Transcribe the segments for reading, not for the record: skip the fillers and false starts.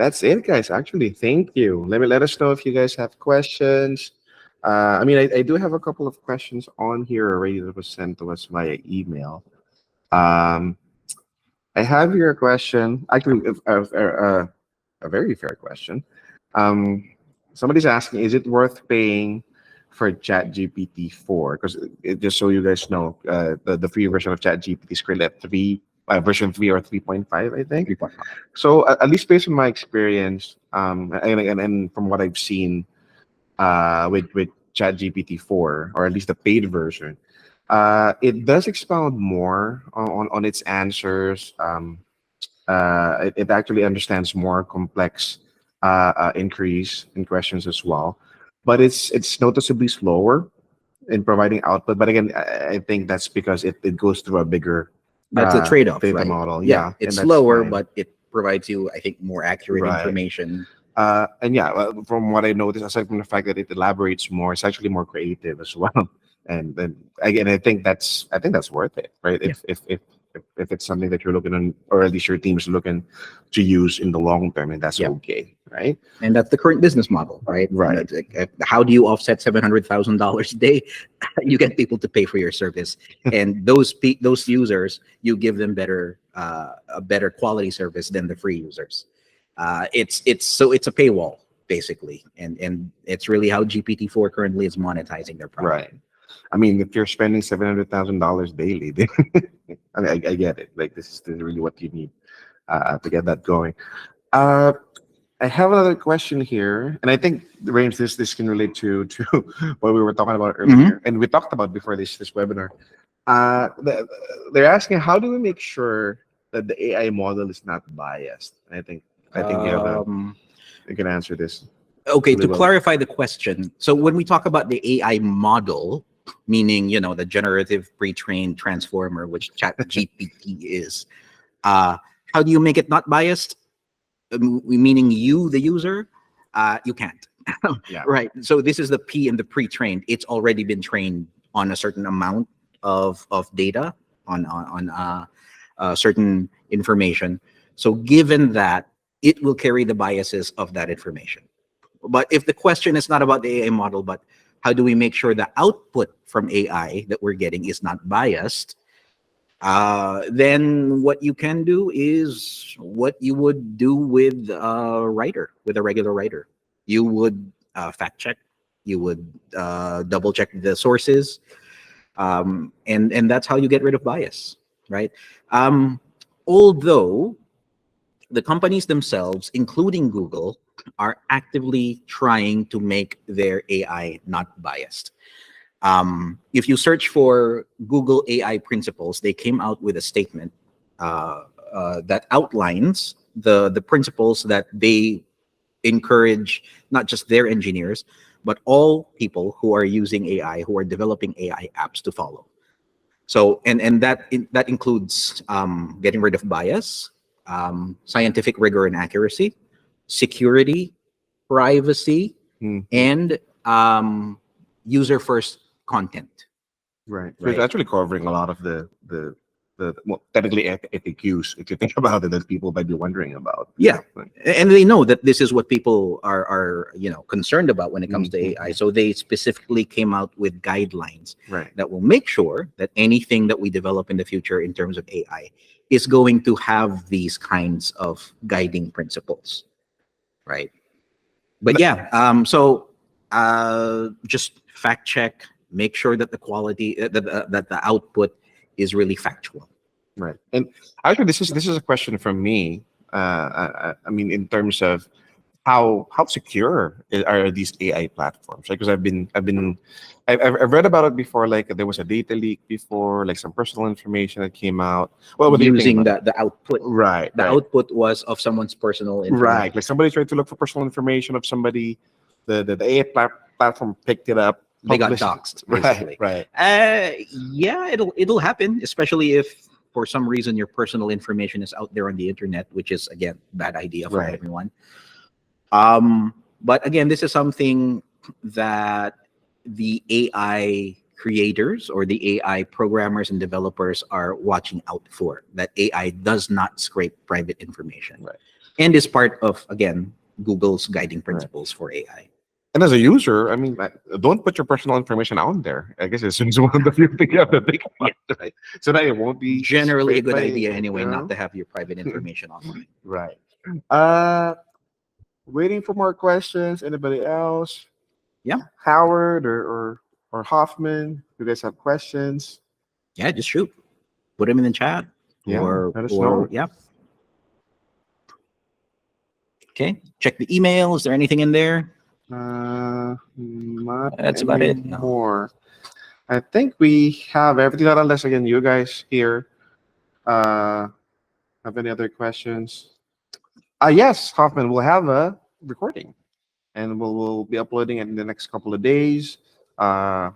That's it, guys. Actually, thank you. Let us know if you guys have questions. I mean, I do have a couple of questions on here already that was sent to us via email. Um, I have here a question. Actually, a very fair question. Um, Somebody's asking, is it worth paying for ChatGPT 4? Because just so you guys know, the free version of ChatGPT is currently at version 3 or 3.5, I think. 3.5. So at least based on my experience, and from what I've seen with ChatGPT 4, or at least the paid version, it does expound more on its answers. It actually understands more complex inquiries and questions as well, but it's noticeably slower in providing output. But again, I think that's because it goes through a bigger That's the trade-off, data right? model. Yeah, Yeah, it's and that's slower, fine. but it provides you, I think, more accurate Right. information. And yeah, from what I noticed, aside from the fact that it elaborates more, it's actually more creative as well. And then again, I think that's worth it, right? Yeah. If it's something that you're looking on, or at least your team is looking to use in the long term, and that's Yeah. okay, right? And that's the current business model, right? Right. And that's, how do you offset $700,000 a day? You get people to pay for your service, and those users, you give them a better quality service than the free users. It's a paywall basically, and it's really how GPT-4 currently is monetizing their product. Right. I mean, if you're spending $700,000 daily, then I get it. Like this is really what you need to get that going. Uh, I have another question here, and I think Rames, this can relate to what we were talking about earlier, and we talked about before this webinar. They're asking, how do we make sure that the AI model is not biased? I think you can answer this. Okay, really to well. clarify the question, so when we talk about the AI model, meaning the generative pre-trained transformer, which ChatGPT is, how do you make it not biased? Meaning you, the user, you can't. Yeah. Right. So this is the P in the pre-trained. It's already been trained on a certain amount of data, on certain information. So given that, it will carry the biases of that information. But if the question is not about the AI model, but how do we make sure the output from AI that we're getting is not biased, then what you can do is what you would do with a writer, with a regular writer. You would fact check, you would double check the sources, and that's how you get rid of bias, right? Although the companies themselves, including Google, are actively trying to make their AI not biased. If you search for Google AI principles, they came out with a statement that outlines the principles that they encourage not just their engineers, but all people who are using AI, who are developing AI apps to follow. So, and that includes getting rid of bias, scientific rigor and accuracy, security, privacy, Mhm. and user first content. Right. So it's Right. actually covering a lot of the well, technically FAQs, if you think about it, that people might be wondering about. Yeah, Right. and they know that this is what people are concerned about when it comes to Mhm. AI. So they specifically came out with guidelines Right. that will make sure that anything that we develop in the future in terms of AI is going to have these kinds of guiding principles, right? But yeah, so just fact check, make sure that the quality, that the output is really factual. Right. And actually, this is a question from me. I mean, in terms of how secure are these AI platforms? Because I've read about it before. Like there was a data leak before, like some personal information that came out. Well, what do you think Using about the output. Right. The Right. output was of someone's personal information. Right. Like somebody tried to look for personal information of somebody. The AI platform picked it up. They got Published. doxxed, Right. basically. Right. Yeah, it'll happen, especially if for some reason your personal information is out there on the internet, which is again bad idea for Right. everyone. But again, this is something that the AI creators or the AI programmers and developers are watching out for. That AI does not scrape private information, Right. and is part of, again, Google's guiding principles for AI. And as a user, I mean, like, don't put your personal information out there. I guess it's just one of the few things you have to think about, right? So that it won't be Generally a scraped good by, idea anyway, you know? not to have your private information online. Right. Waiting for more questions. Anybody else? Yeah. Howard or Hoffman, you guys have questions? Yeah, just shoot. Put them in the chat. Yeah, let us or know. yeah. Okay. Check the email. Is there anything in there? Not That's about it. No. anymore. I think we have everything, unless again you guys here have any other questions. Yes, Hoffman, we'll have a recording, and we'll be uploading it in the next couple of days on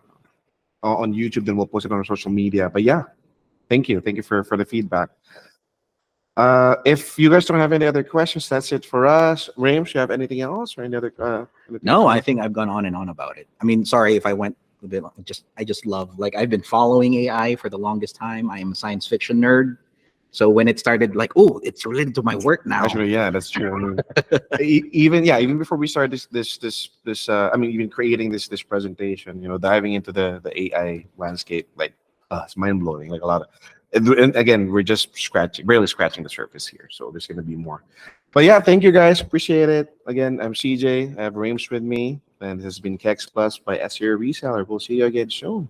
YouTube. Then we'll post it on our social media. But yeah, thank you for the feedback. If you guys don't have any other questions, that's it for us. Rames, you have anything else or any other? Anything No, I else? think I've gone on and on about it. I mean, sorry if I went a bit. I just love, like, I've been following AI for the longest time. I am a science fiction nerd. So when it started, like, oh, it's related to my work now. Actually, yeah, that's true. I mean, even before we started this I mean, even creating this presentation, diving into the AI landscape, like, it's mind blowing. Like a lot of, and again, we're just barely scratching the surface here. So there's going to be more. But yeah, thank you guys, appreciate it. Again, I'm CJ. I have Rames with me, and this has been KEX Plus by SEO Reseller. We'll see you again soon.